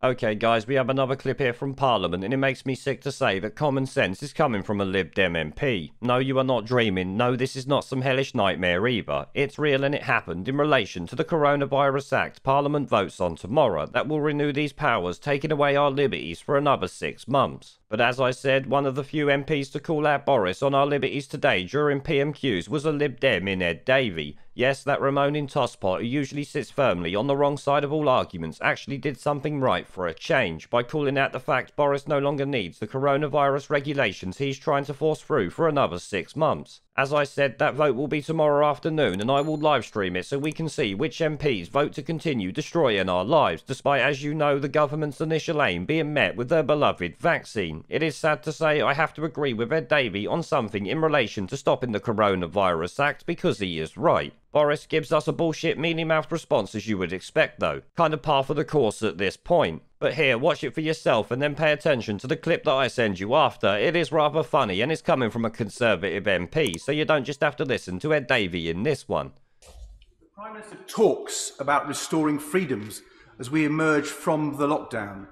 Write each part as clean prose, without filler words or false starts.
Okay guys, we have another clip here from Parliament, and it makes me sick to say that common sense is coming from a Lib Dem MP. No, you are not dreaming. No, this is not some hellish nightmare either. It's real and it happened in relation to the Coronavirus Act Parliament votes on tomorrow that will renew these powers, taking away our liberties for another 6 months. But as I said, one of the few MPs to call out Boris on our liberties today during PMQs was a Lib Dem in Ed Davey. Yes, that Ramonin tosspot who usually sits firmly on the wrong side of all arguments actually did something right for a change by calling out the fact Boris no longer needs the coronavirus regulations he's trying to force through for another 6 months. As I said, that vote will be tomorrow afternoon and I will livestream it so we can see which MPs vote to continue destroying our lives, despite, as you know, the government's initial aim being met with their beloved vaccine. It is sad to say I have to agree with Ed Davey on something in relation to stopping the Coronavirus Act because he is right. Boris gives us a bullshit mealy-mouthed response as you would expect though, kind of par for the course at this point. But here, watch it for yourself and then pay attention to the clip that I send you after. It is rather funny and it's coming from a Conservative MP, so you don't just have to listen to Ed Davey in this one. The Prime Minister talks about restoring freedoms as we emerge from the lockdown.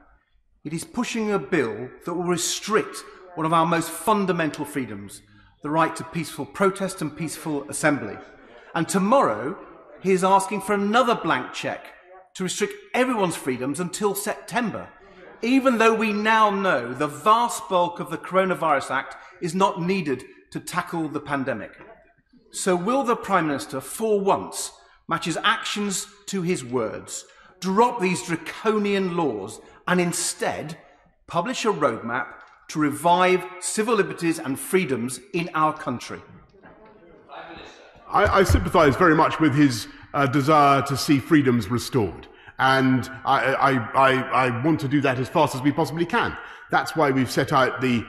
It is pushing a bill that will restrict one of our most fundamental freedoms, the right to peaceful protest and peaceful assembly. And tomorrow, he is asking for another blank cheque to restrict everyone's freedoms until September, even though we now know the vast bulk of the Coronavirus Act is not needed to tackle the pandemic. So will the Prime Minister, for once, match his actions to his words, drop these draconian laws and instead publish a roadmap to revive civil liberties and freedoms in our country? I sympathise very much with his desire to see freedoms restored. And I want to do that as fast as we possibly can. That's why we've set out the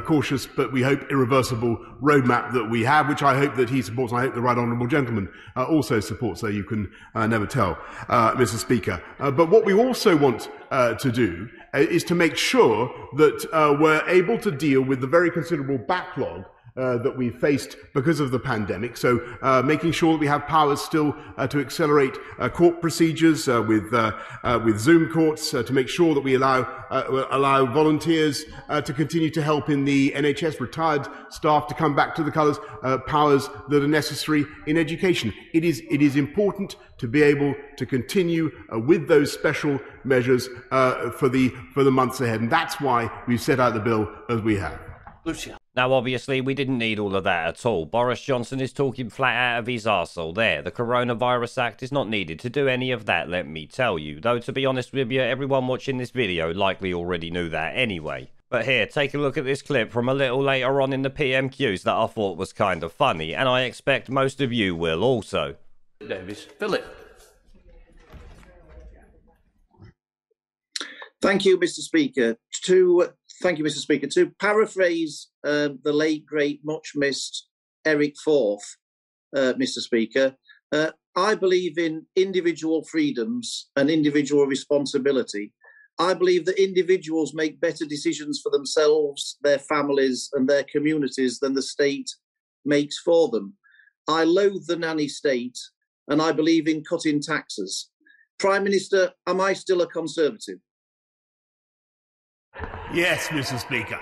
cautious but we hope irreversible roadmap that we have, which I hope that he supports, and I hope the right honourable gentleman also supports, though you can never tell, Mr. Speaker. But what we also want to do is to make sure that we're able to deal with the very considerable backlog that we faced because of the pandemic. So making sure that we have powers still to accelerate court procedures with Zoom courts, to make sure that we allow volunteers to continue to help in the NHS, retired staff to come back to the colours, powers that are necessary in education. It is important to be able to continue with those special measures for the months ahead, and that's why we've set out the bill as we have. Lucia. Now, obviously, we didn't need all of that at all. Boris Johnson is talking flat out of his arsehole there. The Coronavirus Act is not needed to do any of that, let me tell you. Though, to be honest with you, everyone watching this video likely already knew that anyway. But here, take a look at this clip from a little later on in the PMQs that I thought was kind of funny, and I expect most of you will also. Davis. Philip. Thank you, Mr. Speaker. Thank you, Mr. Speaker. To paraphrase the late, great, much missed Eric Forth, Mr. Speaker, I believe in individual freedoms and individual responsibility. I believe that individuals make better decisions for themselves, their families and their communities than the state makes for them. I loathe the nanny state and I believe in cutting taxes. Prime Minister, am I still a Conservative? Yes, Mr. Speaker.